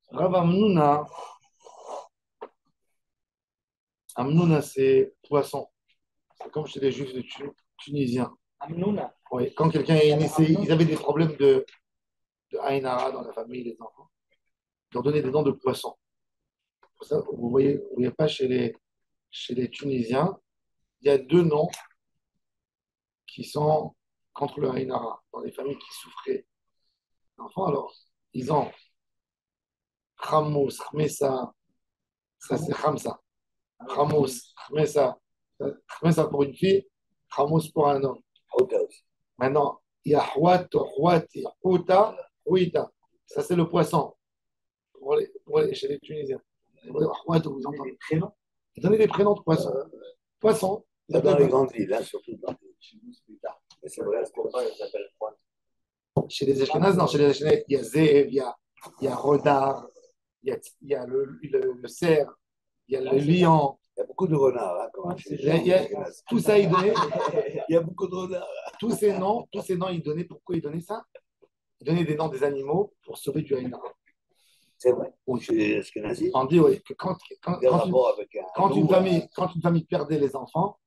Rav Amnouna, c'est poisson. C'est comme chez les juifs tunisiens. Amnouna. Oui, quand quelqu'un est né, ils avaient des problèmes de Aïn Hara dans la famille, les enfants. Ils leur donnaient des dents de poisson. Pour ça, vous voyez pas chez les Tunisiens, il y a deux noms qui sont contre le Aïn Hara, dans les familles qui souffraient d'enfants. Alors, ils ont Khamos, Khmessa, ça c'est Khamsa. Khamos, Khmessa, Khmessa pour une fille, Khamos pour un homme. Maintenant, il y a Houat, Houati, Houta, Houita. Ça, c'est le poisson chez les Tunisiens. Houat, vous entendez des prénoms. Ils donnaient des prénoms de poissons. Poisson. Pas dans les grandes villes, hein, surtout dans les plus tard. Mais c'est vrai, pourquoi ils s'appellent Juan? Chez les Ashkénazes, non, chez les Ashkénazes, il y a Zév, il y a Rodar, il y a le cerf, il y a le lion. Il y a beaucoup de renards. Hein, tout ça, il donnait. Il y a beaucoup de renards. Tous ces noms, ils donnaient. Pourquoi ils donnaient ça? Ils donnaient des noms des animaux pour sauver du Haïna. C'est vrai. Ou chez les Ashkénazis. On dit, oui, que quand une famille perdait les enfants,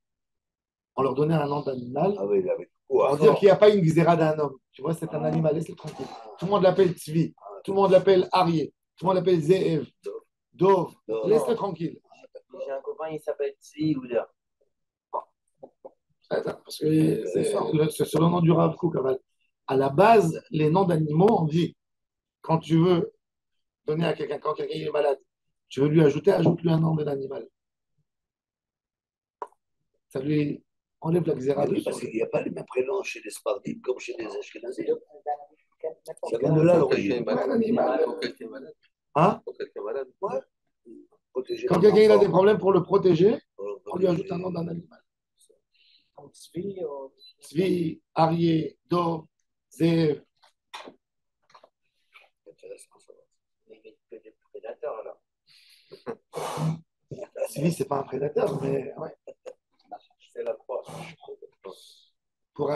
on leur donnait un nom d'animal. Ah oui, pour dire qu'il n'y a pas une xéra d'un homme. Tu vois, c'est un animal, laisse-le tranquille. Tout le monde l'appelle Tzvi, tout le monde l'appelle Arié, tout le monde l'appelle Zeev, Dov, laisse-le tranquille. J'ai un copain, il s'appelle Tzvi Ouda. Parce que c'est le nom du Rav Kook. À la base, les noms d'animaux, on dit, quand tu veux donner à quelqu'un, quand quelqu'un est malade, tu veux lui ajouter, ajoute-lui un nom de l'animal. Ça lui enlève la xéra. Oui, parce qu'il n'y a pas les mêmes prénoms chez les Spardites comme chez les Ashkénazis. Ça vient de là l'origine. Un animal. Hein? Ouais. Quand quelqu'un a des problèmes pour le protéger, on lui ajoute un nom d'un animal. Tzvi, Arié, Dov, Zev. Des prédateurs, alors. Tzvi, c'est pas un prédateur, mais ouais. C'est la proie. Pour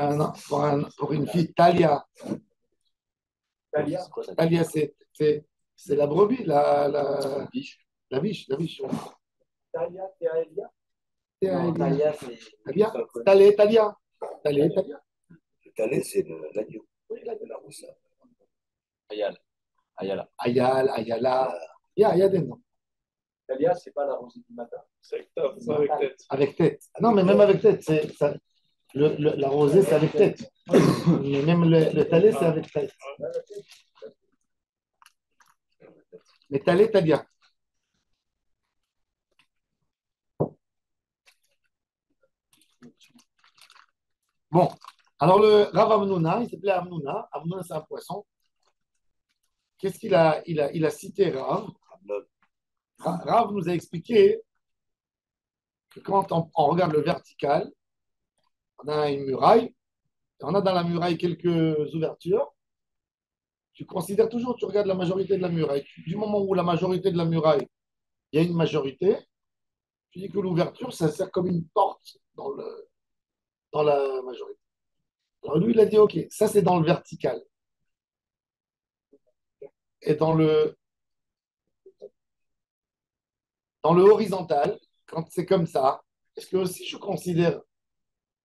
une fille, Talia. Talia, c'est la brebis, la biche. La biche. Talia, Théalia. Non, Talia, c'est. Talia. Talia. Le talé, c'est l'agneau. Oui, l'agneau, la rousse. Ayala. Ayala. Il y a des noms. Talia, c'est pas la rosée du matin. C'est avec tête. Avec tête. Non, mais même avec tête. La rosée, c'est avec tête. Mais même le talé, c'est avec tête. Mais talé, Talia. Bon, alors le Rav Amnouna, il s'appelait Amnouna. Amnouna, c'est un poisson. Qu'est-ce qu'il a il a cité Rav. Rav nous a expliqué que quand on regarde le vertical, on a une muraille, on a dans la muraille quelques ouvertures. Tu considères toujours, tu regardes la majorité de la muraille. Du moment où la majorité de la muraille, il y a une majorité, tu dis que l'ouverture, ça sert comme une porte dans la majorité. Alors lui, il a dit, OK, ça c'est dans le vertical. Et dans le horizontal, quand c'est comme ça, est-ce que aussi je considère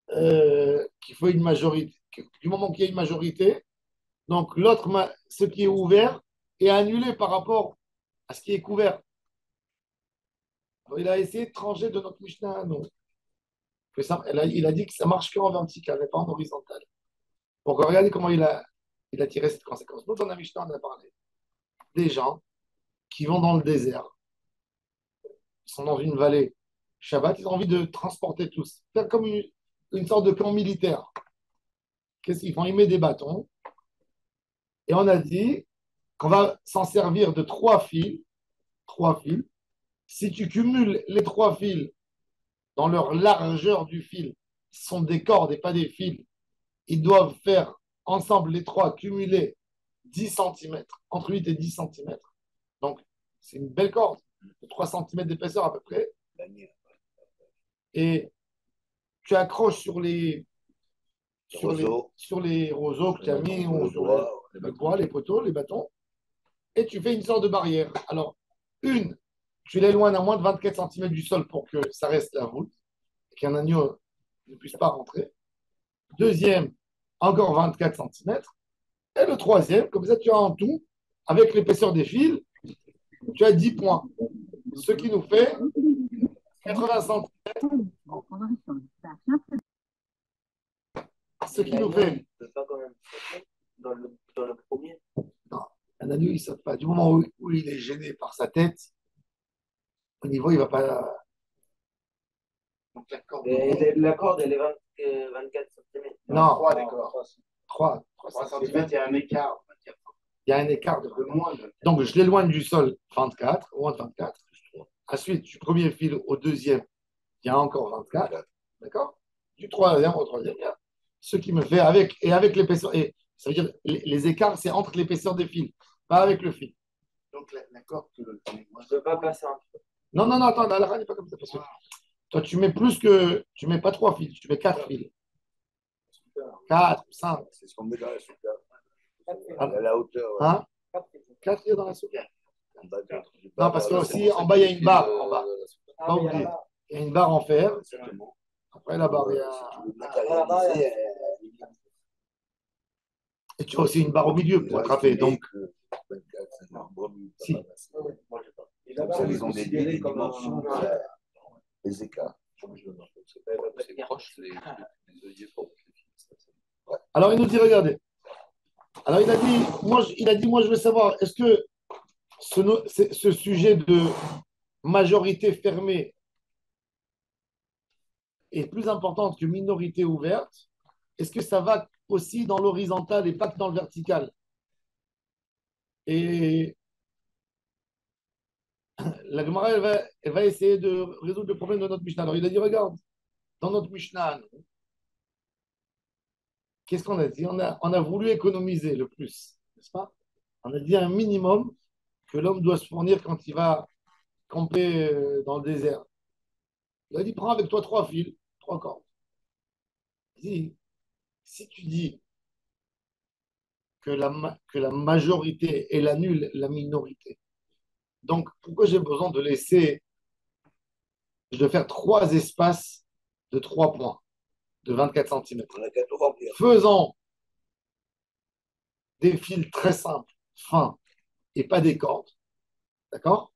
qu'il faut une majorité, du moment qu'il y a une majorité, donc ce qui est ouvert est annulé par rapport à ce qui est couvert. Alors, il a essayé de trancher de notre Mishnah à nous. Il a dit que ça marche qu'en vertical et pas en horizontal. Donc regardez comment il a tiré cette conséquence. Nous, dans la Mishnah, on a parlé des gens qui vont dans le désert, ils sont dans une vallée Shabbat, ils ont envie de transporter tous, faire comme une sorte de camp militaire. Qu'est-ce qu'ils font? Ils mettent des bâtons. Et on a dit qu'on va s'en servir de trois fils. Trois fils. Si tu cumules les trois fils dans leur largeur du fil, ce sont des cordes et pas des fils. Ils doivent faire ensemble les trois cumulés 10 centimètres, entre 8 et 10 centimètres. Donc, c'est une belle corde, de 3 centimètres d'épaisseur à peu près. Et tu accroches sur les roseaux que tu as mis, ou sur le bois, les poteaux, les bâtons. et tu fais une sorte de barrière. Alors, une, tu l'éloignes à moins de 24 centimètres du sol pour que ça reste la voûte, qu'un agneau ne puisse pas rentrer. Deuxième, encore 24 centimètres. Et le troisième, comme ça, tu as en tout, avec l'épaisseur des fils, tu as 10 points. Ce qui nous fait 80 centimètres. Ce qui nous fait. Ne peut pas quand même dans le premier. Non, un agneau, il ne saute pas. Du moment où il est gêné par sa tête, au niveau, il ne va pas. Donc la corde. La corde, elle est 24 cm. Non, 3 d'accord. 3 centimètres, il y a un écart. Il y a un écart de moins. Donc, je l'éloigne du sol 24, au moins 24. Ensuite, du premier fil au deuxième, il y a encore 24. D'accord? Du troisième au troisième, il y a ce qui me fait avec, et avec l'épaisseur. Et ça veut dire les écarts, c'est entre l'épaisseur des fils, pas avec le fil. Donc la corde que le. Je ne peux pas passer un peu. Non, non, non, attends, la rane n'est pas comme ça. Parce que toi, tu mets plus que. Tu mets pas 3 fils, tu mets 4 fils. 4 ou 5. C'est ce qu'on met dans la souka. Ah. À la hauteur. Hein? 4 fils dans la souka. Non, parce que aussi, en bas, il y a une barre. En bas. Pas oublier. Il y a une barre en fer. Après, la barre, il y a. Et tu as aussi une barre au milieu pour attraper. Donc, si. Comme ça, ils ont des dimensions, les écarts. C'est proche, les œillets pour Alors, il nous dit, regardez. Alors, il a dit, moi, je veux savoir, est-ce que ce sujet de majorité fermée est plus important que minorité ouverte? Est-ce que ça va aussi dans l'horizontal et pas que dans le vertical? Et la Gemara, elle va essayer de résoudre le problème de notre Mishnah. Alors, il a dit, regarde, dans notre Mishnah, qu'est-ce qu'on a dit? On a voulu économiser le plus, n'est-ce pas? On a dit un minimum que l'homme doit se fournir quand il va camper dans le désert. Il a dit, prends avec toi 3 fils, 3 cordes. Il dit, si tu dis que la majorité, elle annule la minorité, donc pourquoi j'ai besoin de laisser, de faire 3 espaces de 3 points, de 24 centimètres? On a qu'à tout remplir. Faisant des fils très simples, fins, et pas des cordes, d'accord?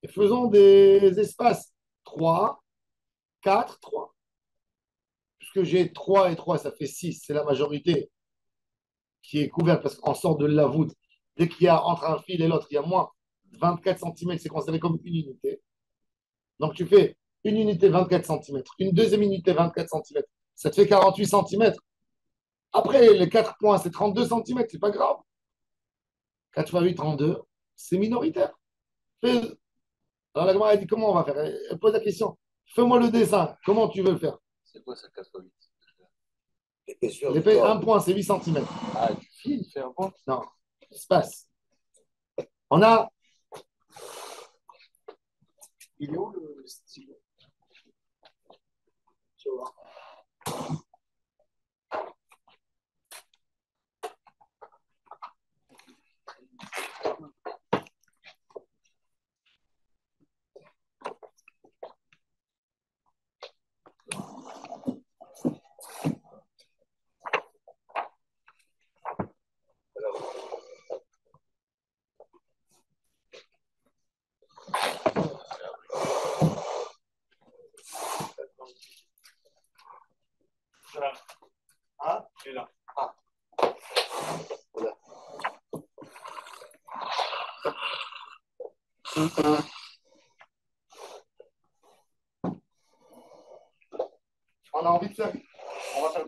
Et faisons des espaces 3, 4, 3. Puisque j'ai 3 et 3, ça fait 6, c'est la majorité qui est couverte parce qu'on sort de la voûte. Dès qu'il y a entre un fil et l'autre, il y a moins de 24 cm, c'est considéré comme une unité. Donc tu fais une unité 24 cm, une deuxième unité 24 cm, ça te fait 48 cm. Après, les 4 points, c'est 32 cm, c'est pas grave. 4 fois 8, 32, c'est minoritaire. Alors la Gemara a dit comment on va faire? Elle pose la question. Fais-moi le dessin. Comment tu veux le faire? C'est quoi ça, 4 x 8? L'épaisseur. Un point, c'est 8 cm. Ah, du fil, fait un point? Non, espace. On a. Il est où le stylo? Tu vois. Ah, il est là. Ah. Voilà. On a envie de faire. On va faire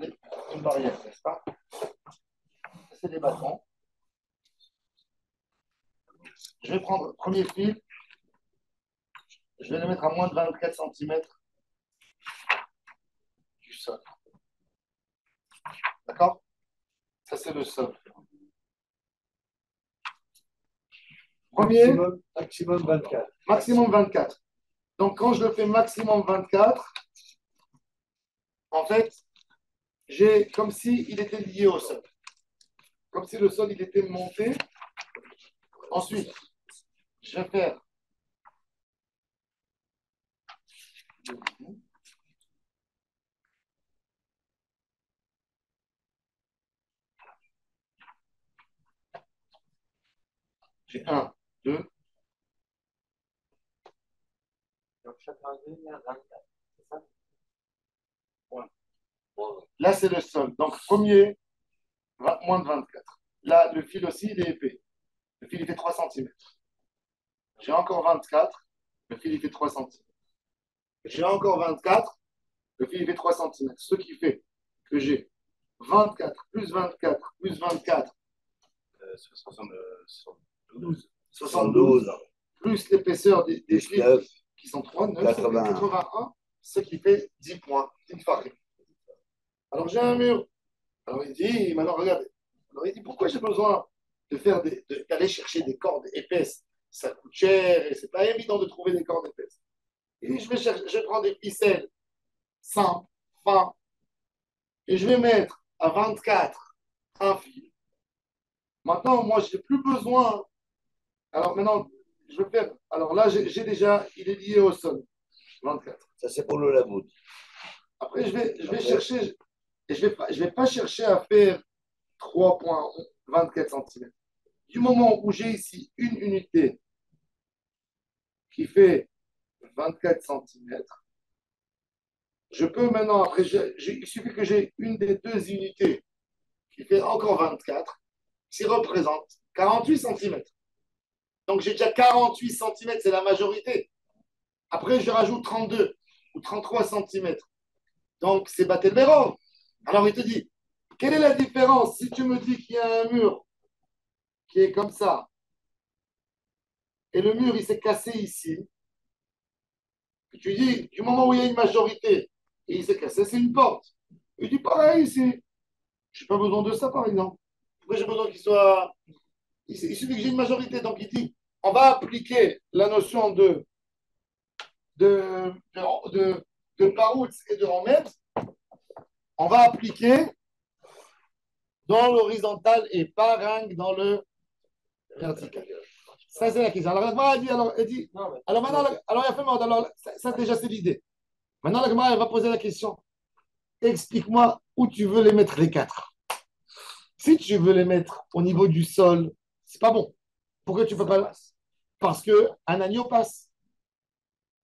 une barrière, n'est-ce pas? C'est des bâtons. Je vais prendre le premier fil. Je vais le mettre à moins de 24 cm du sol. D'accord? Ça, c'est le sol. Premier, Maximum 24. maximum 24. Donc, quand je le fais maximum 24, en fait, j'ai comme si il était lié au sol. Comme si le sol, il était monté Ensuite, je vais faire. J'ai un, deux. Donc, chacun d'eux, il y a 24. C'est ça? Là, c'est le sol. Donc, premier, moins de 24. Là, le fil aussi, il est épais. Le fil, il fait 3 centimètres. J'ai encore 24. Le fil, il fait 3 centimètres. J'ai encore 24. Le fil, il fait 3 centimètres. Ce qui fait que j'ai 24 plus 24 plus 24, 72. 72, plus l'épaisseur des fils 9, qui sont 3, 9, 81. 81, ce qui fait 10 points, 10 farines. Alors j'ai un mur. Alors il dit, maintenant regardez. Alors il dit, pourquoi j'ai besoin d'aller chercher des cordes épaisses? Ça coûte cher et c'est pas évident de trouver des cordes épaisses. Il dit, je vais prendre des ficelles simples, fins, et je vais mettre à 24 un fil. Maintenant, moi, je n'ai plus besoin. Alors maintenant, je vais faire. Alors là, j'ai déjà, il est lié au sol. 24. Ça, c'est pour le laboud. Après, je vais chercher. Et je vais pas chercher à faire 3,24 cm. Du moment où j'ai ici une unité qui fait 24 cm, je peux maintenant, après, il suffit que j'ai une des deux unités qui fait encore 24, qui représente 48 cm. Donc j'ai déjà 48 cm, c'est la majorité. Après, je rajoute 32 ou 33 cm. Donc c'est Batelbero. Alors il te dit, quelle est la différence si tu me dis qu'il y a un mur qui est comme ça, et le mur il s'est cassé ici, et tu dis, du moment où il y a une majorité, et il s'est cassé, c'est une porte. Il dit pareil ici. Je n'ai pas besoin de ça, par exemple. Pourquoi j'ai besoin qu'il soit. Il suffit que j'ai une majorité. Donc, il dit on va appliquer la notion de Paroutz et de Romet. On va appliquer dans l'horizontal et pas rien que dans le vertical. Ça, c'est la question. Alors, elle dit, alors maintenant, alors, il a fait mort. Alors, ça, déjà, c'est l'idée. Maintenant, la Gemara, elle va poser la question. Explique-moi où tu veux les mettre, les quatre. Si tu veux les mettre au niveau du sol, c'est pas bon. Pourquoi tu peux pas? Parce qu'un agneau passe.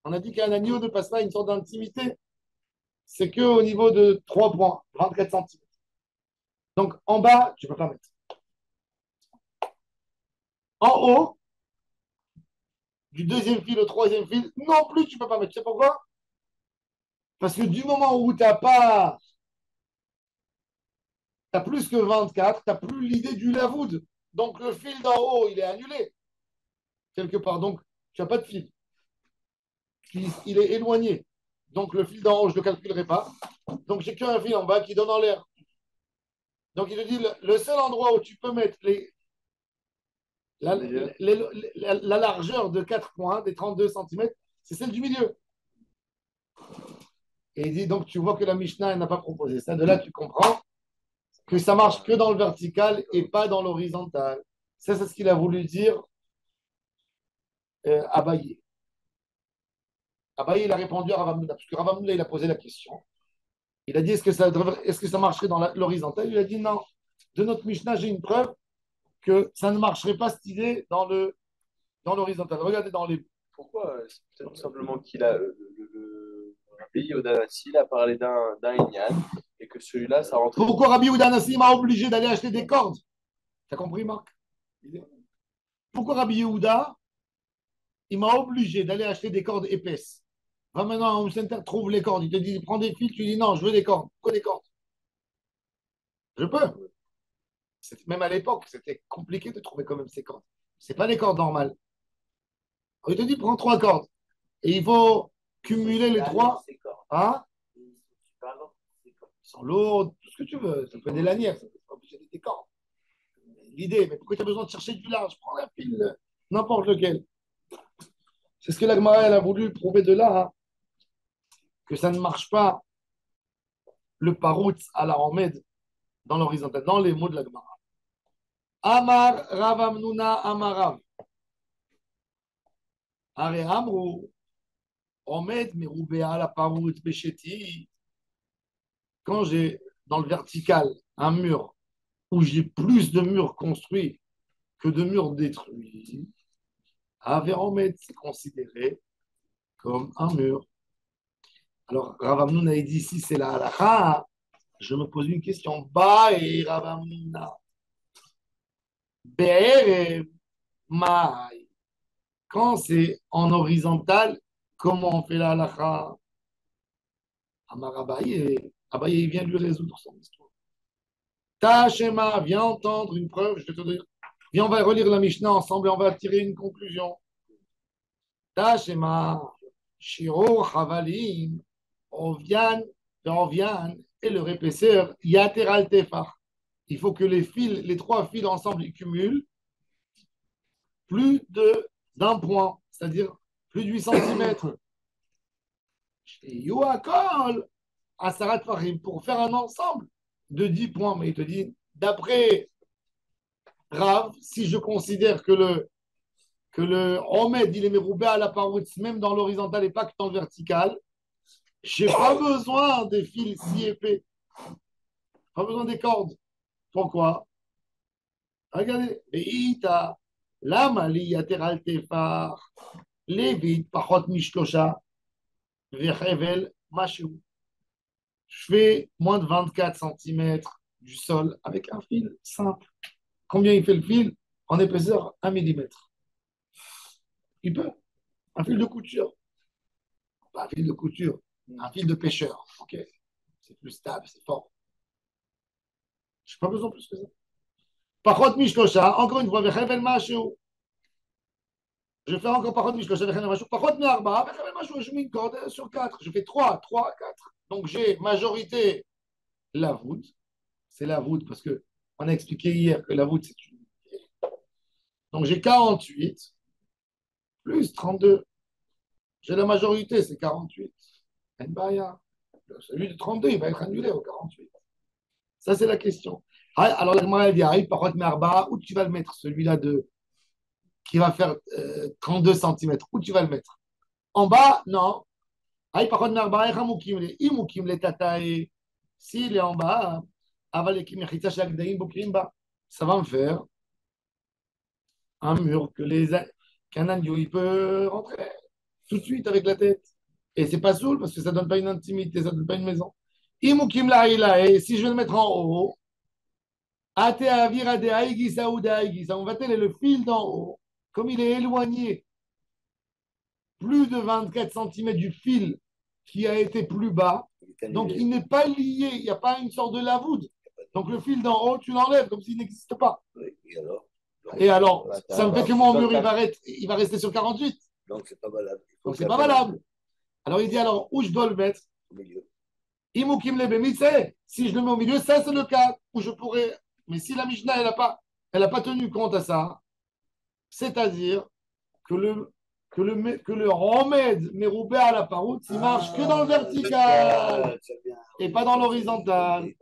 On a dit qu'un agneau ne passe pas une sorte d'intimité. C'est qu'au niveau de 3 points, 24 cm. Donc en bas, tu ne peux pas mettre. En haut, du deuxième fil au troisième fil, non plus, tu ne peux pas mettre. Tu sais pourquoi? Parce que du moment où tu n'as pas. Tu as plus que 24, tu n'as plus l'idée du lavoud. Donc le fil d'en haut, il est annulé. Quelque part. Donc, tu n'as pas de fil. Il est éloigné. Donc le fil d'en haut, je ne le calculerai pas. Donc j'ai qu'un fil en bas qui donne en l'air. Donc il te dit le seul endroit où tu peux mettre la largeur de 4 points, des 32 cm, c'est celle du milieu. Et il dit donc tu vois que la Mishnah n'a pas proposé ça. De là, tu comprends que ça marche que dans le vertical et pas dans l'horizontal. Ça, c'est ce qu'il a voulu dire Abaye. Abaye, il a répondu à Ravamuna, parce que Ravamuna, il a posé la question. Il a dit est-ce que ça marcherait dans l'horizontal? Il a dit non. De notre Mishnah, j'ai une preuve que ça ne marcherait pas cette idée dans l'horizontal. Regardez dans les. Pourquoi? C'est peut-être tout simplement qu'il a le pays au Danassi, il a parlé d'un Inyan et que celui-là, ça rentre. Pourquoi Rabbi Yehuda Nassi m'a obligé d'aller acheter des cordes? T'as compris, Marc? Pourquoi Rabbi Yehuda, il m'a obligé d'aller acheter des cordes épaisses? Va maintenant à Home Center, trouve les cordes. Il te dit, prends des fils, tu dis non, je veux des cordes. Pourquoi des cordes? Je peux. Même à l'époque, c'était compliqué de trouver quand même ces cordes. Ce pas des cordes normales. Il te dit, prends 3 cordes. Et il faut cumuler les 3. Hein? Ils sont lourds, tout ce que tu veux. Ça peut être des lanières, ça peut pas obligé d'être des cordes. L'idée, mais pourquoi tu as besoin de chercher du large? Prends un fil, n'importe lequel. C'est ce que la Gemara elle a voulu prouver de là, hein, que ça ne marche pas le paroutz à la Hamed dans l'horizontal, dans les mots de la Gemara. Amar Rav Amnuna Amarav. Are Amrou, Omed, Meroubéa, la Parout, Béchéti. Quand j'ai dans le vertical un mur où j'ai plus de murs construits que de murs détruits, Avéromed, c'est considéré comme un mur. Alors, Rav Amnoun a dit ici, c'est la halakha. Je me pose une question. Bah, et Rav Amnoun, Be'erev, Maï. Quand c'est en horizontal, comment on fait la halakha? Amar Abaye, Abaye, il vient lui résoudre son histoire. Ta Shema, viens entendre une preuve, je vais te dire. Viens, on va relire la Mishnah ensemble et on va tirer une conclusion. Ta Shema, Shiro, Chavalim, Ovian, Ovian, et le répaisseur, Yateral Tefar. Il faut que les fils, les trois fils ensemble, ils cumulent plus d'un point, c'est-à-dire plus de 8 cm. Yoakol, Asarat Farim, pour faire un ensemble de 10 points. Mais il te dit, d'après Rav, si je considère que le Omed, il est méroubé à la paroute, même dans l'horizontal et pas que dans le vertical, je n'ai pas besoin des fils si épais. Pas besoin des cordes. Pourquoi? Regardez. Veïta, lama li yateral tefar, levit, pachot mishlosha, vechevel, machou. Je fais moins de 24 centimètres du sol avec un fil simple. Combien il fait le fil? En épaisseur, 1 millimètre. Il peut. Un fil de couture. Pas un fil de couture, un fil de pêcheur. Ok. C'est plus stable, c'est fort. Je n'ai pas besoin plus que ça. Pachot mishlosha, encore une fois, vechevel, machou. Je fais encore parot mishlocha vechevel machou. Parot me'arba, vechevel machou. Je mets une corde sur 4. Je fais 3, 3, 4. Donc j'ai majorité la voûte. C'est la voûte parce que on a expliqué hier que la voûte c'est une. Donc j'ai 48 plus 32. J'ai la majorité, c'est 48. Celui de 32, il va être annulé au 48. Ça, c'est la question. Alors, la Gemara dit, parot me'arba, où tu vas le mettre, celui-là qui va faire 32 cm. Où tu vas le mettre? En bas, non. S'il est en bas, ça va me faire un mur qu'un agneau il peut rentrer tout de suite avec la tête. Et c'est pas saoul parce que ça donne pas une intimité, ça donne pas une maison. Et si je vais le mettre en haut, on va télé le fil d'en haut, comme il est éloigné plus de 24 cm du fil qui a été plus bas, donc il n'est pas lié, il n'y a pas une sorte de lavoude. Donc le fil d'en haut, tu l'enlèves comme s'il n'existe pas. Oui, et alors ça me fait que mon mur, il va rester sur 48. Donc c'est pas valable. Donc c'est pas valable. Alors il dit alors où je dois le mettre? Au milieu. Si je le mets au milieu, ça c'est le cas où je pourrais. Mais si la Mishnah, elle a pas tenu compte à ça, c'est-à-dire que le remède méroubé à la paroute, il marche que dans le vertical et pas dans l'horizontal.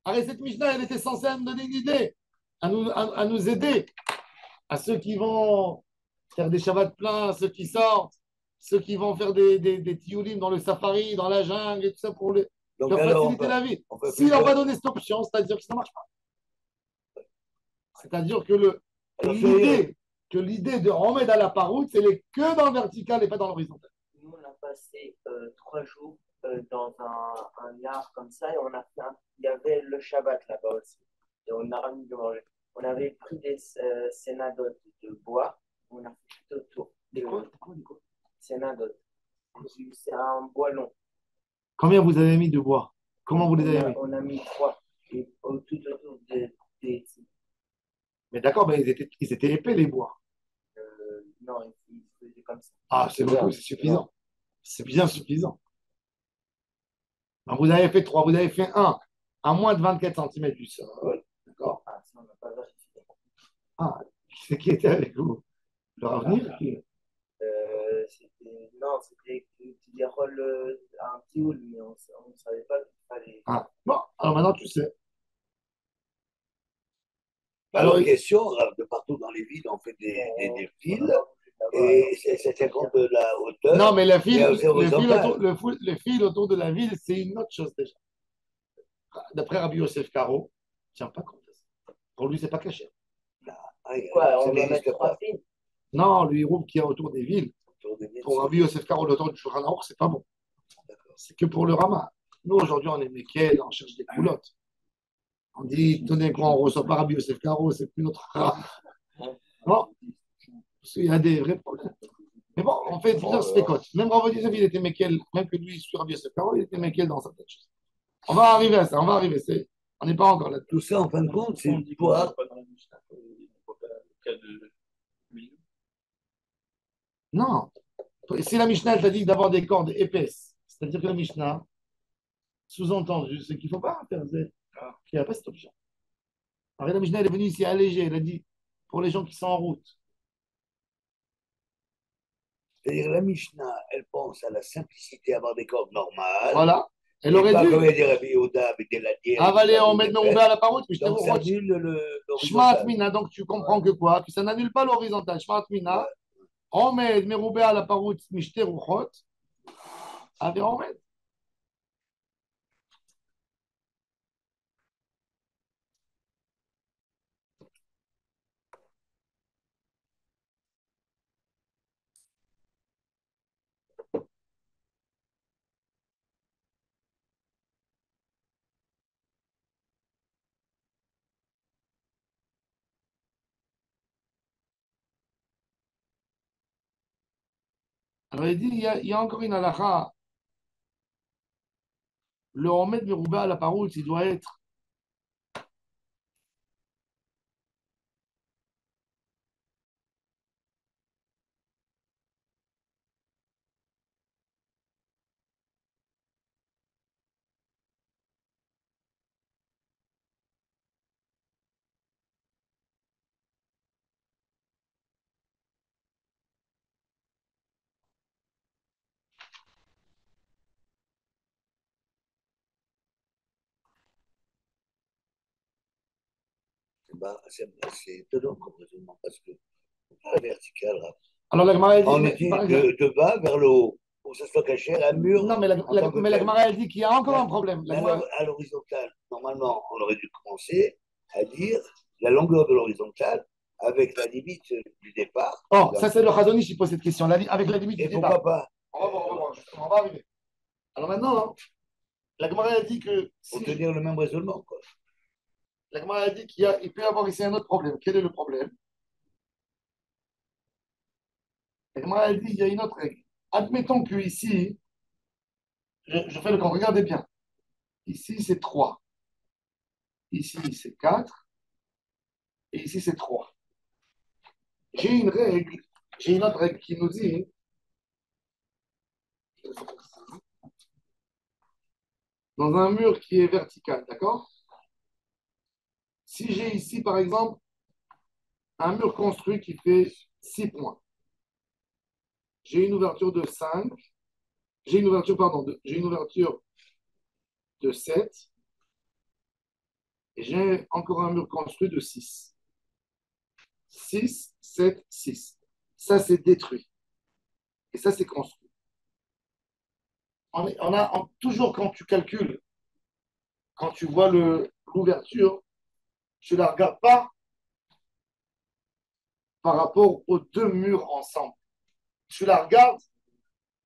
Alors, cette Mishnah, elle était censée nous donner une idée, à nous aider, à ceux qui vont faire des Shabbats pleins, à ceux qui sortent, ceux qui vont faire des tioulim dans le safari, dans la jungle et tout ça pour leur faciliter la vie. S'il n'a pas donné cette option, c'est-à-dire que ça ne marche pas. C'est-à-dire que l'idée de remettre à la paroute, c'est que dans le vertical et pas dans l'horizontal. Nous, on a passé 3 jours dans un yard comme ça et il y avait le Shabbat là-bas aussi. Et on a ramené de manger. On avait pris des sénadotes de bois. On a fait tout autour. Des quoi? Sénadotes. C'est un bois long. Combien vous avez mis de bois? Comment vous les avez mis? On a mis 3. Et tout autour des. Mais d'accord, mais ils étaient épais les bois. Non, ils faisaient comme ça. Ah, c'est beaucoup, c'est suffisant. C'est bien suffisant. Donc, vous avez fait 3, vous avez fait 1 à moins de 24 cm du sol. D'accord? Ah, ça, on n'a pas vérifié. Ah, c'est qui était avec vous? Le ravenir? Non, c'était un tioul, mais on ne savait pas qu'il fallait. Ah, bon, alors maintenant tu sais. Alors, question, de partout dans les villes, on fait des fils. Et ça tient compte de la hauteur. Non, mais Et aussi horizontal. le fil autour de la ville, c'est une autre chose déjà. D'après Rabbi Yosef Karo, tiens pas compte de ça. Pour lui, c'est pas caché. Ah, Quoi, ça on va n'existe mettre trois pas. fils? Non, lui, il roule qui est autour des villes. Autour des villes, Pour Rabbi Yosef Karo, le temps du Shulchan Aruch, c'est pas bon. C'est que pour le Rama. Nous, aujourd'hui, on est Mekel, on cherche des coulottes. On dit, tenez, quoi, on ne reçoit pas Rabbi Yosef Karo, c'est plus notre Rama. Non, parce qu'il y a des vrais problèmes. Mais bon, on fait plusieurs spécotes. Même Rabbi Yosef, il était Mekel, même que lui, sur Rabbi Yosef Karo, il était Mekel dans certaines choses. On va arriver à ça, on va arriver. On n'est pas encore là. Tout ça, en fin de compte, c'est On dit qu'on toi. n'est pas dans la Mishnah. Il faut pas le cas de l'huile. Non. Si la Mishnah elle t'a dit d'avoir des cordes épaisses, c'est-à-dire que la Mishnah, sous-entendu, c'est qu'il ne faut pas faire, qu'il n'y a pas cette option. Alors, la Mishnah, elle est venue ici allégée, elle a dit, pour les gens qui sont en route. C'est-à-dire, la Mishnah, elle pense à la simplicité, avoir des cordes normales. Voilà. Elle Et aurait pas dû comme il dit Rabbi Yehuda avec des lanières. avaler en mettre nos à la parole, puis je Donc, t'ai ça dit, annule Shmat l'horizontal. Mina, donc tu comprends que quoi? Que ça n'annule pas l'horizontal. Shmat Mina, Omed, Meroubé à la parole, Mishte Ruchot, avec Omed. Alors il dit, il y a encore une halakha. Le Omed Meroubé à la parole, il doit être. C'est étonnant comme raisonnement parce que la verticale, là, Alors la Gemara on dit, est dit par exemple, de bas vers le haut pour que ce soit caché à un mur. non, mais la Gemara elle dit qu'il y a encore un problème. Mais à l'horizontale, normalement, on aurait dû commencer à dire la longueur de l'horizontale avec la limite du départ. Oh, ça c'est le Chazonish qui pose cette question, avec la limite Et du pourquoi départ. pas On va voir, justement, on va arriver. Alors maintenant, la Gemara a dit que pour tenir le même raisonnement, quoi. La Gemara a dit il peut y avoir ici un autre problème. Quel est le problème? La Gemara a dit il y a une autre règle. Admettons que ici, je fais le compte, regardez bien. Ici c'est 3. Ici c'est 4. Et ici c'est 3. J'ai une règle, j'ai une autre règle qui nous dit dans un mur qui est vertical, d'accord? Si j'ai ici, par exemple, un mur construit qui fait 6 points, j'ai une ouverture de 5, j'ai une ouverture, pardon, j'ai une ouverture de 7, et j'ai encore un mur construit de 6. 6, 7, 6. Ça, c'est détruit. Et ça, c'est construit. Toujours quand tu calcules, quand tu vois l'ouverture, tu ne la regardes pas par rapport aux deux murs ensemble. Tu la regardes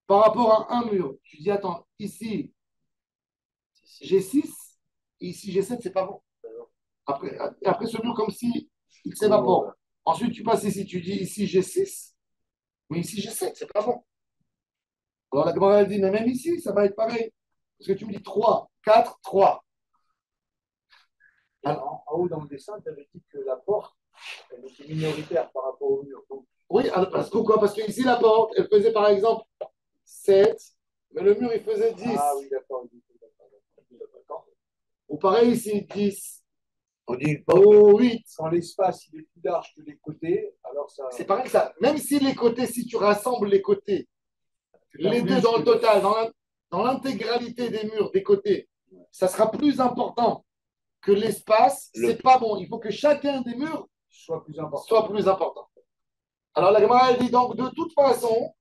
par rapport à un mur. Tu dis, attends, ici, j'ai 6, et ici, j'ai 7, c'est pas bon. Après ce mur, comme si il s'évapore. Ensuite, tu passes ici, tu dis, ici, j'ai 6, mais ici, j'ai 7, c'est pas bon. Alors la Gemara dit, mais même ici, ça va être pareil. Parce que tu me dis 3, 4, 3. En haut dans le dessin, tu avais dit que la porte, elle était minoritaire par rapport au mur. Donc, Oui, pourquoi? Parce que ici, la porte, elle faisait par exemple 7, mais le mur, il faisait 10. ah oui, d'accord. Ou pareil ici, 10. On dit une porte. Ou 8. Quand l'espace il est plus large que les côtés, alors ça. C'est pareil que ça. Même si les côtés, si tu rassembles les côtés, les plus deux dans le que- total, dans l'intégralité des murs, des côtés, ça sera plus important que l'espace. C'est pas bon. Il faut que chacun des murs soit plus important. soit plus important. Alors la Gemara elle dit donc de toute façon,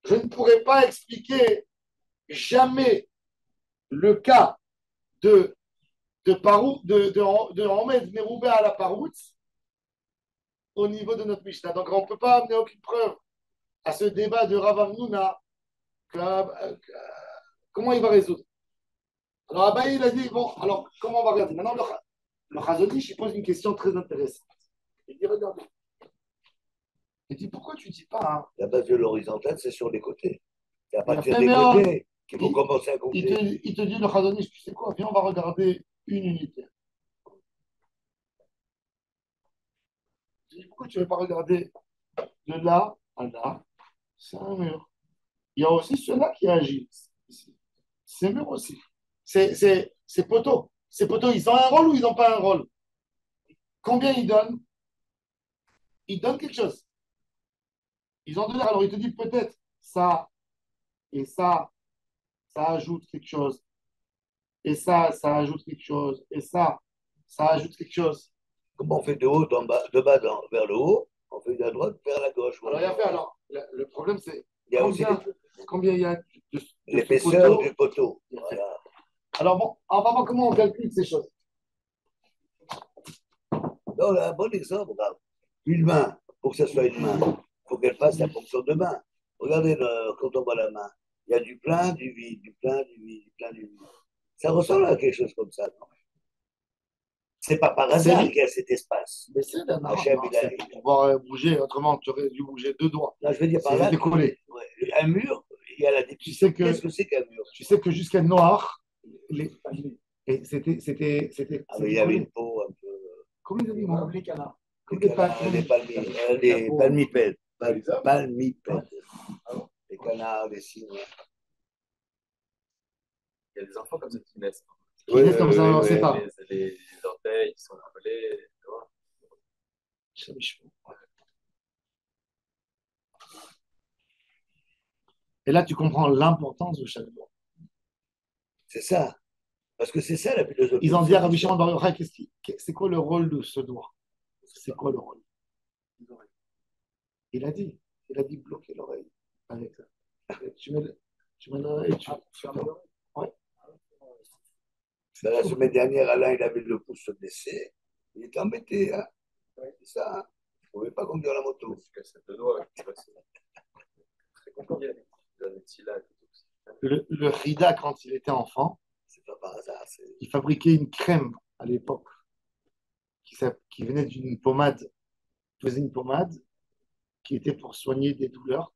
je ne pourrais pas expliquer jamais le cas de Ahmed Meroubé à la Parout au niveau de notre Mishnah. Donc on ne peut pas amener aucune preuve à ce débat de Rav Hamnouna. Comment il va résoudre? Alors Abaye il a dit bon, alors comment on va regarder? Maintenant le Chazon Ish il pose une question très intéressante. Il dit regardez. Il dit pourquoi tu ne dis pas hein, La base de l'horizontale, c'est sur les côtés. C'est à il a partir fait des meilleur. côtés qu'il faut Il, commencer à compter. il te dit le Chazon Ish, tu sais quoi? Viens on va regarder une unité. Je dis pourquoi tu ne veux pas regarder de là à là? C'est un mur. Il y a aussi ceux-là qui agissent. C'est mur aussi. C'est poteau. Ces poteaux, ils ont un rôle ou ils n'ont pas un rôle? Combien ils donnent? Ils donnent quelque chose. Ils ont de l'air. Alors, il te dit peut-être ça et ça ajoute quelque chose. Et ça ajoute quelque chose. Et ça ajoute quelque chose. Comment on fait de haut en bas, vers le haut, on fait de la droite vers la gauche. Alors, il y a fait. Alors, le problème, c'est Il y a aussi combien il y a de l'épaisseur poteau? du poteau. Voilà. Alors, bon, on va voir comment on calcule ces choses. Non, là, un bon exemple, regarde. Une main, pour que ce soit une main, il faut qu'elle fasse la fonction de main. Regardez quand on voit la main. Il y a du plein, du vide, du plein, du vide, du plein, du vide. Ça ressemble à quelque chose comme ça, non? C'est pas par hasard qu'il y a cet espace. Mais c'est là, non, Hachem, non, il a- c'est pour pouvoir bouger. Autrement, tu aurais dû bouger deux doigts. Là, je veux dire par C'est là, décollé. ouais, un mur, il y a la Tu sais que, Qu'est-ce que c'est qu'un mur? tu sais que jusqu'à Noir, et Ah, mais il y avait une peau un peu. comment ils ont dit, moi? Les canards. Les palmipèdes. Les palmipèdes. Palmipèdes. Les canards, les cygnes. Il y a des enfants comme ça qui naissent. Qui naissent comme ça, on ne sait pas. Les orteils, ils sont envolés. Tu vois. Et là, tu comprends l'importance de chaque doigt. C'est ça. Parce que c'est ça la philosophie. Ils ont dit à Rabbi Shimon Bar Yochai, c'est quoi le rôle de ce doigt? C'est quoi le rôle? Il a dit bloquer l'oreille avec ça. Tu mets l'oreille, ouais. La semaine dernière, Alain, il avait le pouce blessé. Il était embêté. Hein. C'est ça. Hein. Il ne pouvait pas conduire la moto. Parce que c'est deux doigts. C'est très compliqué. Le Rida, quand il était enfant, C'est pas par hasard. il fabriquait une crème à l'époque qui venait d'une pommade. Il faisait une pommade qui était pour soigner des douleurs.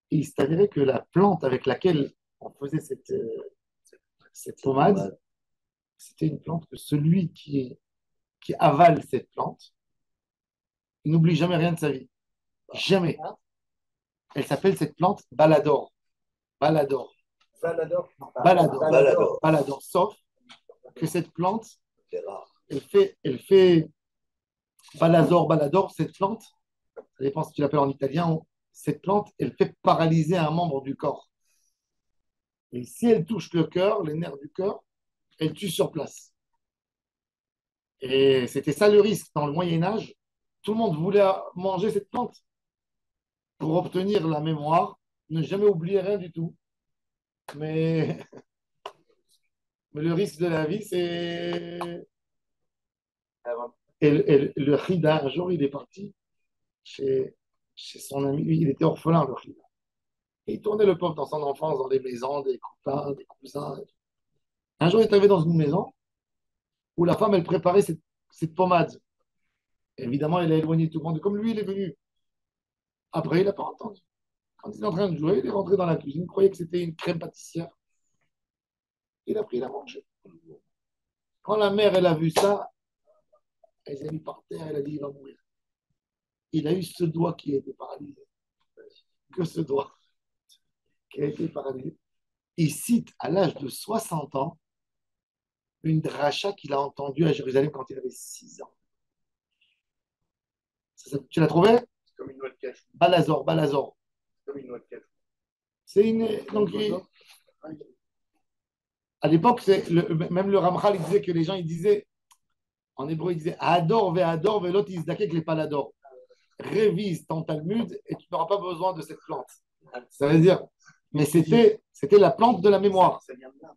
Et il s'est avéré que la plante avec laquelle on faisait cette pommade, c'était une plante que celui qui avale cette plante, il n'oublie jamais rien de sa vie. Jamais. Elle s'appelle cette plante Balador. Balador. Balador. Balador. Balador. Sauf que cette plante, C'est rare. elle fait Balador, cette plante, ça dépend si tu l'appelles en italien, cette plante, elle fait paralyser un membre du corps. Et si elle touche le cœur, les nerfs du cœur, elle tue sur place. Et c'était ça le risque. Dans le Moyen-Âge, tout le monde voulait manger cette plante pour obtenir la mémoire, ne jamais oublier rien du tout. Mais le risque de la vie, c'est. Et le Rida, un jour, il est parti chez son ami. Il était orphelin, le Rida. Et il tournait le pauvre dans son enfance, dans des maisons, des copains, des cousins. Un jour, il est arrivé dans une maison où la femme, elle préparait cette pommade. Évidemment, elle a éloigné tout le monde. Comme lui, il est venu. Après, il n'a pas entendu. Quand il est en train de jouer, il est rentré dans la cuisine, il croyait que c'était une crème pâtissière. Il a pris, il a mangé. Quand la mère, elle a vu ça, elle s'est mise par terre, elle a dit, il va mourir. Il a eu ce doigt qui a été paralysé. Que ce doigt qui a été paralysé. Il cite à l'âge de 60 ans une dracha qu'il a entendue à Jérusalem quand il avait 6 ans. Tu l'as trouvé? C'est comme une noix de cajou. Balazor. Comme une noix de cajou. C'est une. Donc, à l'époque, même le Ramchal, il disait que les gens, ils disaient, en hébreu, ils disaient Ador ve l'autre, ils se daquaient que les palador. révise ton Talmud et tu n'auras pas besoin de cette plante. Ça veut dire, mais c'était la plante de la mémoire. Ça vient de là.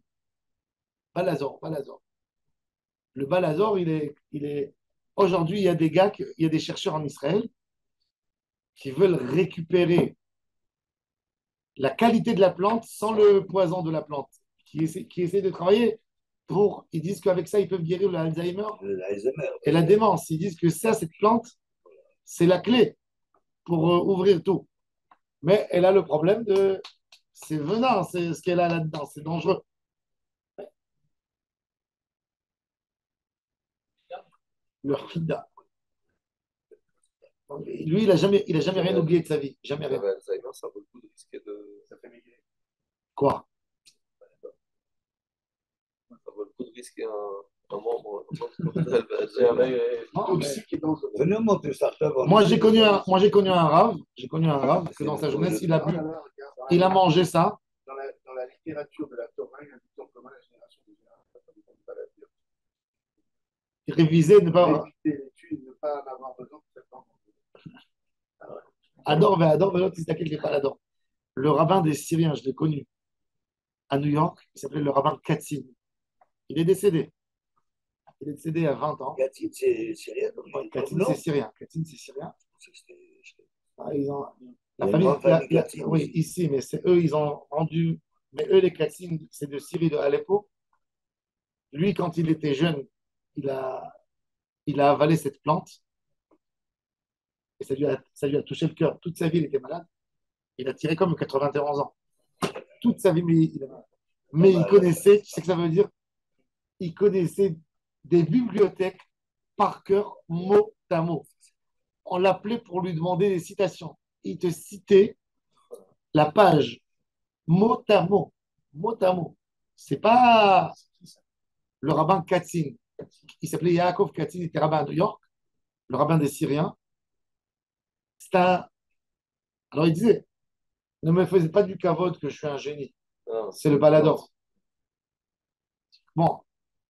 Balazor, Balazor. Le Balazor, il est. Aujourd'hui, il y a des gars, il y a des chercheurs en Israël qui veulent récupérer la qualité de la plante sans le poison de la plante, qui essaient de travailler pour. Ils disent qu'avec ça, ils peuvent guérir le Alzheimer L'Alzheimer. et la démence. Ils disent que ça, cette plante, c'est la clé pour ouvrir tout. Mais elle a le problème de. C'est venin, c'est ce qu'elle a là-dedans, c'est dangereux. Le Rida. Lui, il a jamais rien oublié de sa vie. Jamais rien. Alzheimer, ça vaut le coup de risquer de. Ça fait maigrir. Quoi? Ça vaut le coup de risquer un membre d'Alzheimer. Non, mais- Toxique et dangereux. Venez monter ça. Moi, j'ai connu un rave. J'ai connu un rave que dans sa jeunesse, il a bu, Ah là là, regarde, il a mangé ça. dans la littérature de la Torah, il y a un dicton commun à la génération des générations. Ça ne dépend pas la dire. Il révisait, ne pas. Éviter l'étude, ne pas en avoir besoin pour cette langue. Adore, l'autre, il quelque part adore. Le rabbin des Syriens, je l'ai connu à New York. Il s'appelait le rabbin Katzin. Il est décédé. Il est décédé à 20 ans. Gatine, c'est rien. Ouais, Katzin, c'est syrien. Katzin, c'est syrien. Ah, ils ont, Il y la a une famille, grande famille Katzin oui, ici, mais c'est eux, ils ont rendu. Mais eux, les Katzin, c'est de Syrie, de Aleppo. Lui, quand il était jeune, il a, il a avalé cette plante et ça lui a touché le cœur. Toute sa vie, il était malade. Il a tiré comme 91 ans. Toute sa vie, mais il connaissait, tu sais ce que ça veut dire? Il connaissait des bibliothèques par cœur, mot à mot. On l'appelait pour lui demander des citations. Il te citait la page, mot à mot. Mot à mot. C'est pas le rabbin Katzin. Il s'appelait Yaakov Katzin, il était rabbin à New York, le rabbin des Syriens. C'est un... Alors il disait, ne me faisait pas du kavod que je suis un génie. Non, C'est le balador. Bon,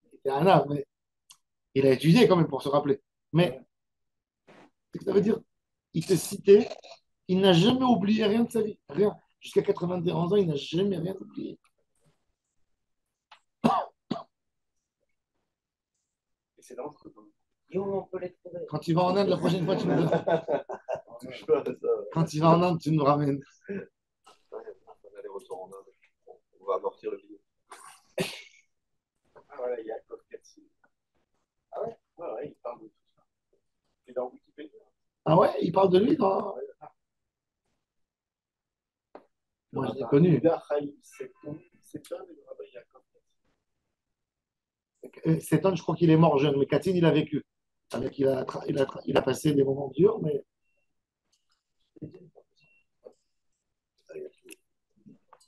il était un âme, mais il a étudié quand même pour se rappeler. Mais, ce que ça veut dire, il te citait, il n'a jamais oublié rien de sa vie. Rien. Jusqu'à 91 ans, il n'a jamais rien oublié. Et c'est dangereux. Et où on peut les trouver? Quand tu vas en Inde, la prochaine fois, tu nous donnes. touche pas à ça. Quand tu vas en Inde, tu nous ramènes. On a les retours en Inde. On va amortir le billet. Ah voilà, il y a Yaakov Katzin. Ah ouais? Ouais, ouais, il parle de tout ça. C'est dans Wikipédia. Ah ouais, il parle de lui, non? Moi, je l'ai connu. Yehuda Chaim Seton, et le rabbin Yaakov Katzin. Cet homme, je crois qu'il est mort jeune, mais Katin, il a vécu. Il a passé des moments durs, mais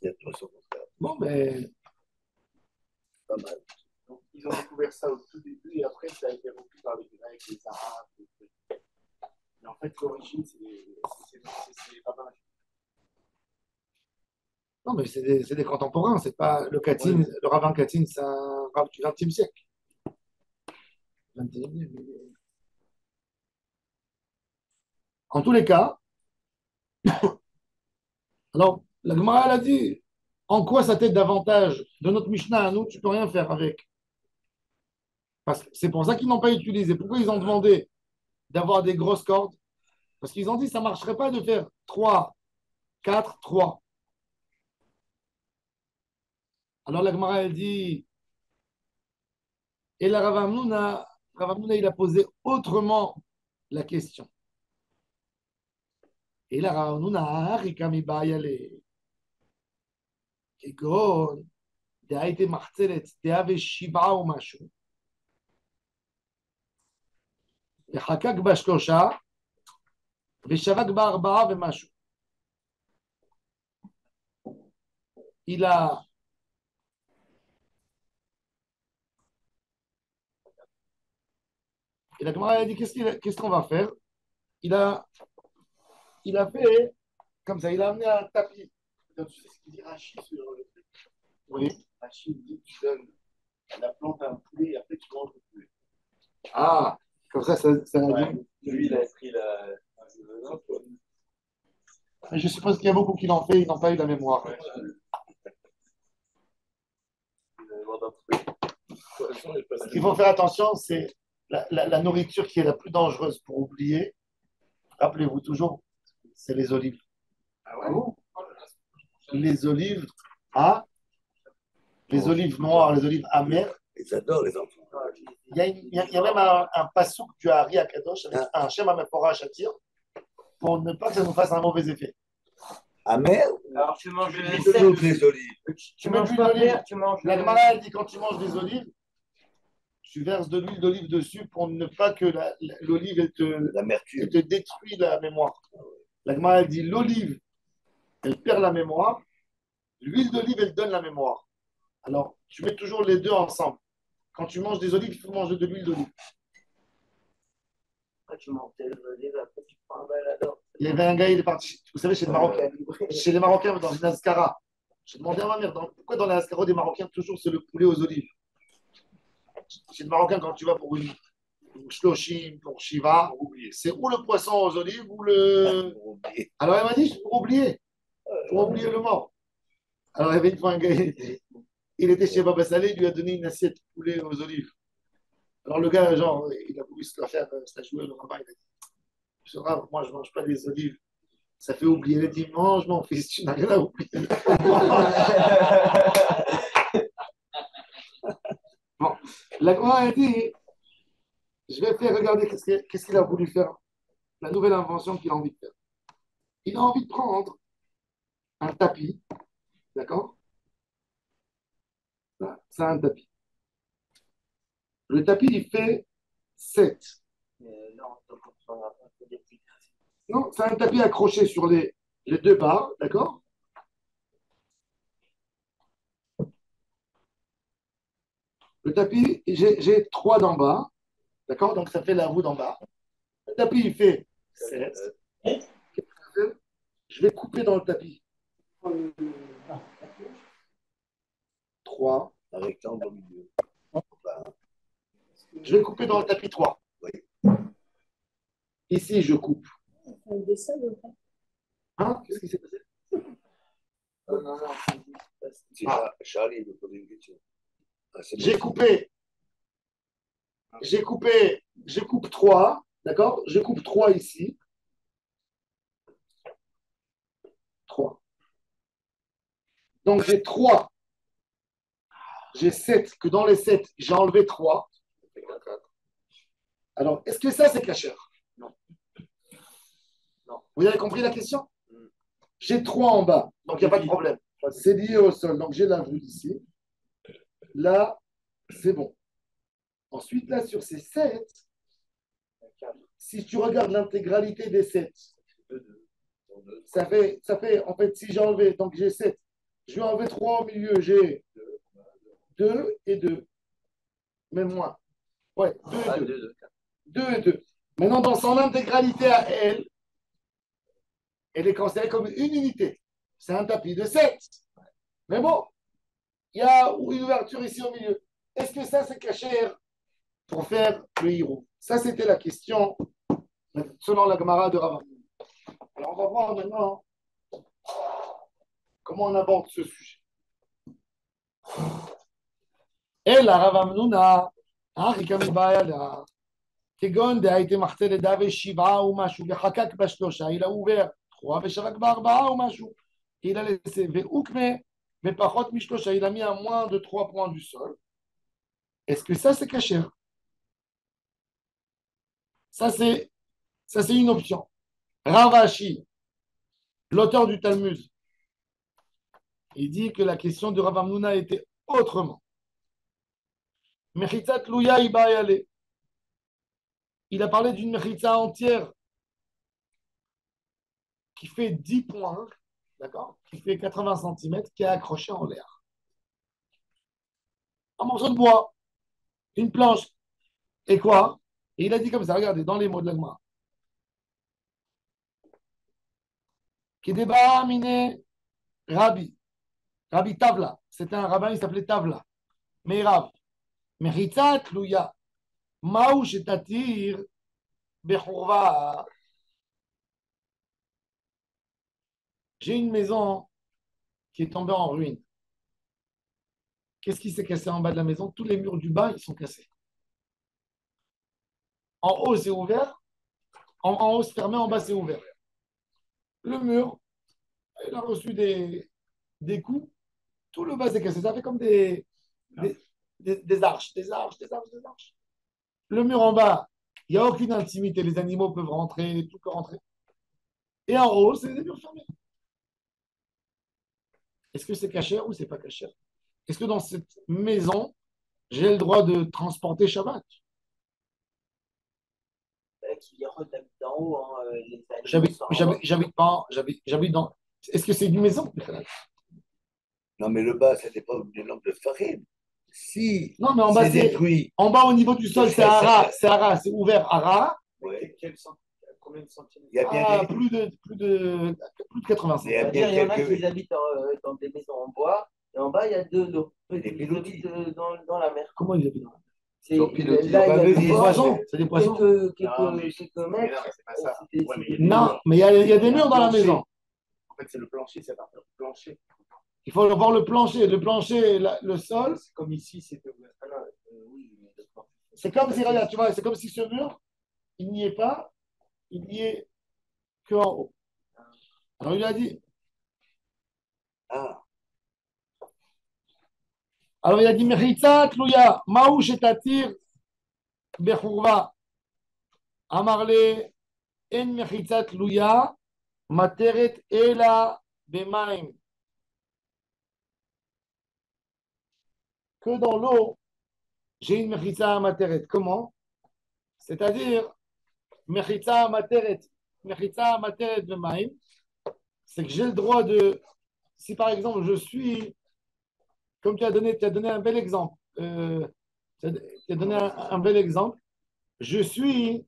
Il y a tout son contraire. bon, mais Pas mal. Donc, ils ont découvert ça au tout début et après, ça a été repris par les Grecs, les Arabes. Et en fait, l'origine, c'est les rabbins. non, mais c'est des contemporains. C'est pas le Katin, le rabbin Katin, c'est un rabbin du XXe siècle. 21e. En tous les cas, alors la Gemara elle a dit, en quoi ça t'aide davantage de notre Mishnah à nous, tu peux rien faire avec. Parce que c'est pour ça qu'ils n'ont pas utilisé. Pourquoi ils ont demandé d'avoir des grosses cordes? Parce qu'ils ont dit ça ne marcherait pas de faire 3, 4, 3. Alors la Gemara elle dit, et la Rav Hamnouna, il a posé autrement la question. Et la Rav Hamnouna, Rikami Bayale, כגון דהייתי מחצלת, דעה ושבעה או משהו, וחקק בה 3 ושווק בה 4 ומשהו. Il a Et la Gemara a dit qu'est-ce qu'on va faire? Il a fait comme ça, il a amené un tapis. Donc, tu sais ce qu'il dit Rachid sur le truc. Oui. Rachid dit tu donnes la plante à un poulet et après tu manges le poulet. Ah, comme ça Ouais. Lui, il a pris Mais je suppose qu'il y a beaucoup qui l'ont fait, ils n'ont pas eu la mémoire. Ce qu'il faut faire attention, c'est la nourriture qui est la plus dangereuse pour oublier. Rappelez-vous toujours, c'est les olives. Les olives, ah, les olives noires, les olives amères. Ils adorent les enfants. Il y a même un passouk du Hari Akadosh avec un Shem Amephorach à dire pour ne pas que ça nous fasse un mauvais effet. Amer, Alors, tu manges toutes les olives. Tu mets de l'huile pas d'olive. vert, tu manges. La Gemara elle dit quand tu manges des olives, tu verses de l'huile d'olive dessus pour ne pas que l'olive L'amertume. elle te détruit la mémoire. La Gemara elle dit l'olive, elle perd la mémoire, l'huile d'olive, elle donne la mémoire. Alors, tu mets toujours les deux ensemble. Quand tu manges des olives, il faut manger de l'huile d'olive. Après, tu manges des olives, après, tu prends un balador. Il y avait un gars, il est parti, vous savez, chez les Marocains, dans une Ascara. J'ai demandé à ma mère, pourquoi dans les Ascara des Marocains, toujours c'est le poulet aux olives? Chez les Marocains, quand tu vas pour une shloshim, pour Shiva, c'est ou le poisson aux olives ou le. Alors elle m'a dit, c'est pour oublier le mort. Alors il y avait une fois un gars, il était chez Baba Salé, il lui a donné une assiette de poulet aux olives. Alors le gars, genre, il a voulu se la faire, se la jouer le rabbin, il a dit, c'est grave, moi je ne mange pas des olives. Ça fait oublier le dimanche, mon fils, tu n'as rien à oublier. Bon, la Gemara a dit, je vais faire regarder qu'est-ce qu'il a voulu faire, la nouvelle invention qu'il a envie de faire. Il a envie de prendre un tapis, d'accord? C'est un tapis. Le tapis, il fait 7. Non, donc, on va faire des petits. Non, c'est un tapis accroché sur les deux barres, d'accord? Le tapis, j'ai 3 d'en bas, d'accord? Donc ça fait la roue d'en bas. Le tapis, il fait 7. Je vais couper dans le tapis 3. Un rectangle au milieu. Je vais couper dans le tapis 3. Oui. Ici, je coupe. Un dessin de vrai. Hein? Qu'est-ce qui s'est passé? Non, C'est ça, Charlie me pose une question. Ah, c'est J'ai bon. coupé. Je coupe 3. D'accord? Je coupe 3 ici. 3. Donc j'ai 3. J'ai 7. Que dans les 7, j'ai enlevé 3. Alors, est-ce que ça, c'est cachère? Non. Vous avez compris la question? J'ai 3 en bas, donc il n'y a pas de problème. C'est lié au sol, donc j'ai la voûte ici. Là, c'est bon. Ensuite, là, sur ces 7, si tu regardes l'intégralité des 7, ça fait, en fait, si j'ai enlevé, donc j'ai 7, je vais enlever 3 au milieu, j'ai 2 et 2. Même moins. Ouais, 2 et 2. 2 et 2. Maintenant, dans son intégralité à elle, elle est considérée comme une unité. C'est un tapis de 7. Mais bon, il y a une ouverture ici au milieu. Est-ce que ça, c'est caché pour faire le hiro? Ça, c'était la question selon la Gemara de Rav Hamnouna. Alors, on va voir maintenant comment on aborde ce sujet. Et la Rav Hamnouna, כגון דהייתי מחטא לידה ושבעה ומשהו וחקק בשלושה, il a ouvert 3 ושבק ב4 ומשהו, il a laissé והוקמה בפחות משלושה, il a mis à moins de 3 points du sol. Est-ce que ça c'est caché? Ça c'est une option. Rav Ashi, l'auteur du Talmud, il dit que la question de Rav Hamnouna était autrement. Mechitzat Louya Iba Yale. Il a parlé d'une mechitza entière qui fait 10 points, d'accord? Qui fait 80 cm, qui est accrochée en l'air. Un morceau de bois, une planche. Et quoi? Et il a dit comme ça, regardez, dans les mots de l'Agma. Kedeba Mine Rabbi. Rabbi Tavla. C'était un rabbin, il s'appelait Tavla. Mais Rav. Mechitza Tlouya. Maou Shetatir Bechorva. J'ai une maison qui est tombée en ruine. Qu'est-ce qui s'est cassé en bas de la maison? Tous les murs du bas, ils sont cassés. En haut, c'est ouvert. En haut, c'est fermé. En bas, c'est ouvert. Le mur, il a reçu des coups. Tout le bas s'est cassé. Ça fait comme des arches, des arches, des arches, des arches. Le mur en bas, il n'y a aucune intimité. Les animaux peuvent rentrer, tout peut rentrer. Et en haut, c'est des murs fermés. Est-ce que c'est caché ou c'est pas caché? Est-ce que dans cette maison, j'ai le droit de transporter Shabbat? Qui les habite d'en haut, hein, les animaux J'habite, sont en bas. j'habite pas, j'habite dans. Est-ce que c'est une maison? Non, mais le bas, ça dépend du nombre de farine. Si Non, mais en bas, c'est détruit, en bas au niveau du sol, c'est ouvert à ras. ouais, Combien de centimètres? il y a bien À des, plus de 80 il y a cm. bien C'est-à-dire, il y en a quelques. qui habitent dans des maisons en bois, et en bas, il y a de l'eau. Des Ils pilotis. habitent dans la mer. Comment ils habitent? Sur pilotis. Là, il y a Pas des C'est des venir. poissons. C'est des poissons. Non, mais- quelques Mais mètres. non, mais c'est pas ça. C'est des- Ouais, mais c'est il y a des des- Non, mais il y a des murs dans la maison. En fait, c'est le plancher, c'est à partir du plancher. Il faut voir le plancher. Le plancher, le sol, C'est comme ici, c'était ouvert. Ah non, oui, mais d'accord. c'est comme si, regarde, tu vois, c'est comme si ce mur, il n'y est pas, il n'y est qu'en haut. Alors il a dit, Ah, alors il a dit, Mechitza tluya, maou shetatir bechurva. Amarle, en mechitza tluya, materet ela bemaim. Que dans l'eau, j'ai une mechitza materet. Comment? C'est-à-dire, mechitza materet. Mechitza materet bemaim, c'est que j'ai le droit de, si par exemple je suis, comme tu as donné un bel exemple, tu as donné un bel exemple, je suis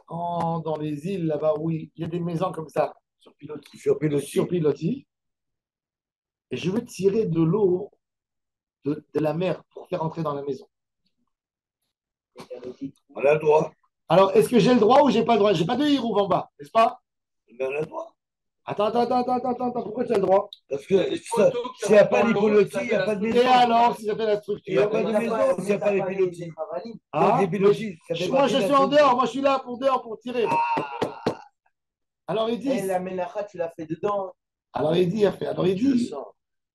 dans les îles là-bas où il y a des maisons comme ça, sur pilotis. sur pilotis, et je veux tirer de l'eau de la mer pour faire entrer dans la maison. On a le droit. Alors, est-ce que j'ai le droit ou j'ai pas le droit? J'ai pas de hirouf en bas, n'est-ce pas? Mais on a le droit. Attends, pourquoi tu as le droit? Parce que s'il n'y a pas les pilotis, il n'y a pas de Et maison. alors, si ça fait la Il n'y a structure? pas de maison s'il n'y a pas les pilotis. Donc Ah, les pilotis, ça fait moi, partie je de suis la en structure. dehors, moi, je suis là pour dehors pour tirer. Alors, il dit, Et la mélacha, tu l'as fait dedans. alors il dit, alors Je le sens.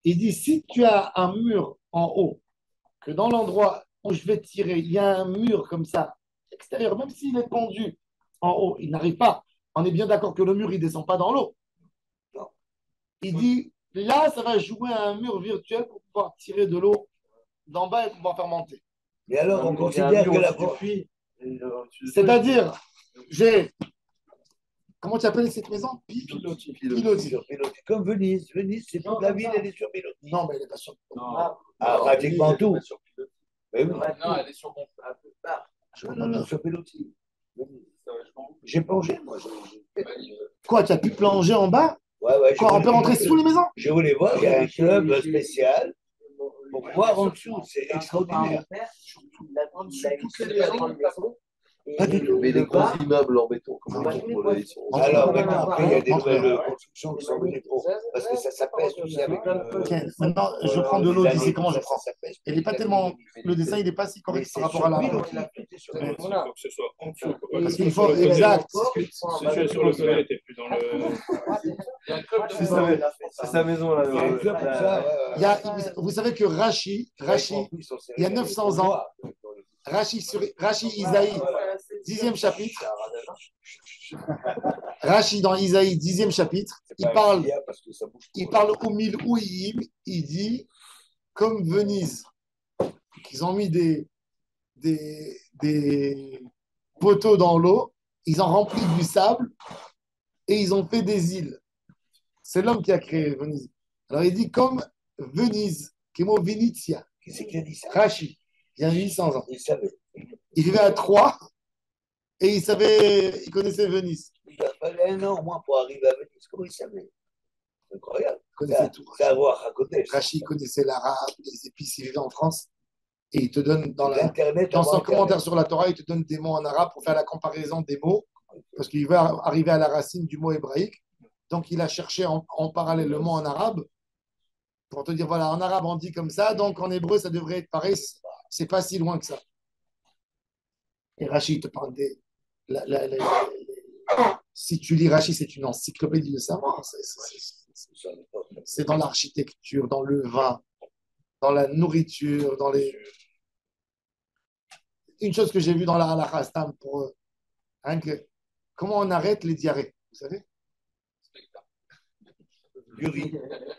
il dit, si tu as un mur en haut, que dans l'endroit où je vais tirer, il y a un mur comme ça, extérieur, même s'il est pendu en haut, il n'arrive pas. On est bien d'accord que le mur, il ne descend pas dans l'eau. Non. Il dit, là, ça va jouer à un mur virtuel pour pouvoir tirer de l'eau d'en bas et pouvoir faire monter. Mais alors, on Non, mais il y a un considère mur que la au-dessus du puits. Et, C'est-à-dire, j'ai. Comment tu appelles cette maison? Pilotis. sur pilotis. Comme Venise. Venise, c'est toute la ville, elle est sur pilotis. Non, mais elle n'est pas sur. Non. Ah, pratiquement tout. Mais oui. Non, elle est sur mon. Un peu part. Non, sur pilotis. J'ai plongé, moi. Quoi, tu as pu plonger en bas? Ouais, Quoi, on peut rentrer sous les maisons? Je voulais voir, il y a un club spécial pour voir en dessous. C'est extraordinaire. Pas du tout. Mais les gros immeubles en béton, Ah, comment ils font pour ils sont. Alors maintenant, après, il y a des nouvelles constructions qui sont venues pour. Parce que ça s'appelle, tu sais, avec. Ok, maintenant, je prends de l'eau les d'ici. années, Comment je ça prends? s'appelle. Il n'est pas tellement. Le dessin, il n'est pas si Mais correct c'est par rapport à la. sur pilotis. Il faut que ce soit en dessous. Parce qu'il faut. Exact. Si tu es sur le sol, t'es plus dans le. C'est sa maison là. Il y a un club comme ça. Il y a, vous savez que Rashi, il y a 900 ans, Rashi Isaïe, 10e chapitre, Rashi dans Isaïe, 10e chapitre, il parle au mille ouïm, il dit, comme Venise, qu'ils ont mis des poteaux dans l'eau, ils ont rempli du sable et ils ont fait des îles. C'est l'homme qui a créé Venise. Alors il dit, comme Venise, qui est mot Venezia, Qui c'est qui a dit ça? Rashi, il y a 800 ans. Il savait. Il vivait à Troyes et il connaissait Venise. Il a fallu un an au moins pour arriver à Venise. Comment il savait? C'est incroyable. Il connaissait tout. C'est à voir à côté. Rachi connaissait l'arabe, les épices, il vivait en France. Et il te donne dans L'Internet, son avant commentaire Internet. sur la Torah, il te donne des mots en arabe pour faire la comparaison des mots, parce qu'il veut arriver à la racine du mot hébraïque. Donc, il a cherché en parallèlement en arabe pour te dire, voilà, en arabe, on dit comme ça, donc en hébreu, ça devrait être pareil. C'est pas si loin que ça. Et Rachid te parle des. Si tu lis Rachid, c'est une encyclopédie de savoir. C'est dans l'architecture, dans le vin, dans la nourriture, dans les. Une chose que j'ai vue dans la halakha, Stam, pour hein, comment on arrête les diarrhées, vous savez? Du riz,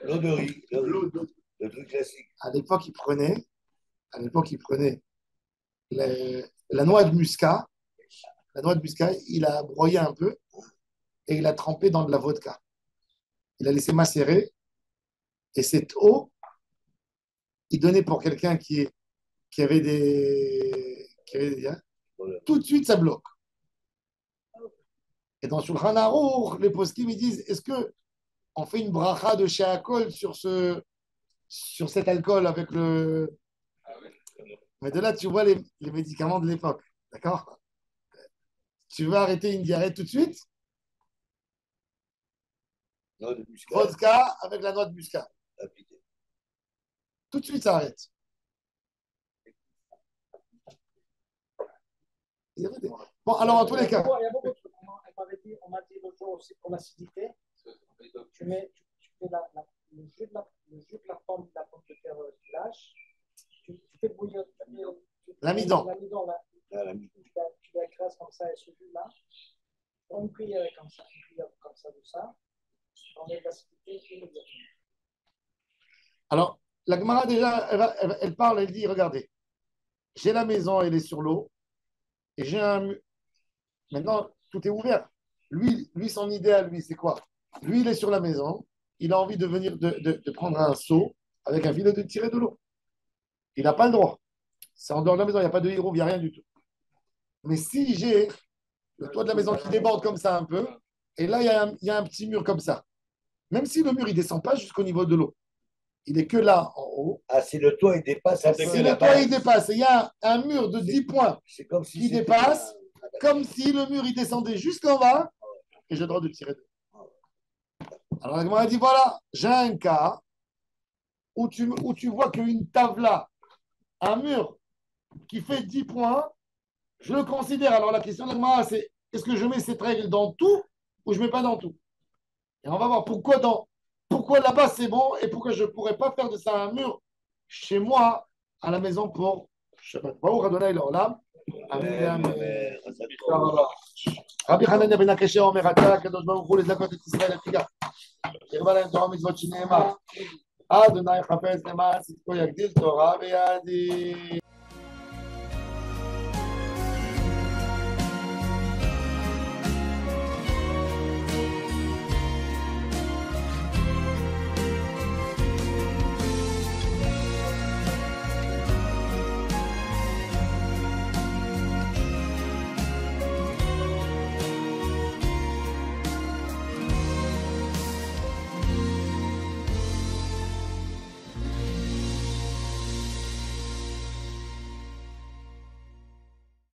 l'eau de riz, le truc classique. À l'époque, il prenait la noix de muscat. La noix de muscat, il a broyé un peu et il a trempé dans de la vodka. Il a laissé macérer et cette eau, il donnait pour quelqu'un qui avait des diarrhées. Tout de suite, ça bloque. Et dans Shulchan Aruch, les poskim, ils disent, est-ce que on fait une bracha de Sheakol sur cet alcool avec le. Mais de là, tu vois les médicaments de l'époque. D'accord? Tu veux arrêter une diarrhée tout de suite? Vodka avec la noix de muscat. Tout de suite, ça arrête. Bon, alors en tous les cas. Il y a beaucoup de trucs. On m'a dit l'autre jour aussi pour l'acidité. Tu fais le jus de la pomme de terre tu lâches. Tu fais bouillir L'amidon. Tu l'écrases comme ça et ce jus-là. Une cuillère comme ça de ça. Tu enlèves l'acidité immédiatement. Alors, la Gemara déjà, elle parle, elle dit, regardez, j'ai la maison, elle est sur l'eau, et j'ai un. Maintenant, tout est ouvert. Lui, son idéal, lui, c'est quoi? Lui, il est sur la maison, il a envie de venir de prendre un seau avec un filet de tirer de l'eau. Il n'a pas le droit. C'est en dehors de la maison, il n'y a pas de héros, il n'y a rien du tout. Mais si j'ai le toit de la maison qui déborde comme ça un peu, et là, il y a un petit mur comme ça. Même si le mur, il ne descend pas jusqu'au niveau de l'eau, il n'est que là, en haut. Ah, si le toit, il dépasse. Si le toit, il dépasse, il y a un mur de 10 points qui dépasse, comme si le mur, il descendait jusqu'en bas, et j'ai le droit de tirer de l'eau. Alors, la Gemara dit, voilà, j'ai un cas où tu vois qu'une tavla, un mur qui fait 10 points, je le considère. Alors, la question de la Gemara, c'est est-ce que je mets cette règle dans tout ou je ne mets pas dans tout? Et on va voir pourquoi là-bas c'est bon et pourquoi je ne pourrais pas faire de ça un mur chez moi, à la maison pour Shabbat. Baruch Adonai L'Olam. Amen. Rabbi Hanania ben Akashia Omer Ata, Kadosh Baruch Hu lezakot et Israël Afiga. ירבה להם תורה מצוות שנאמר. אדוני חפץ למען צדקו יגדיל תורה ויאדיר.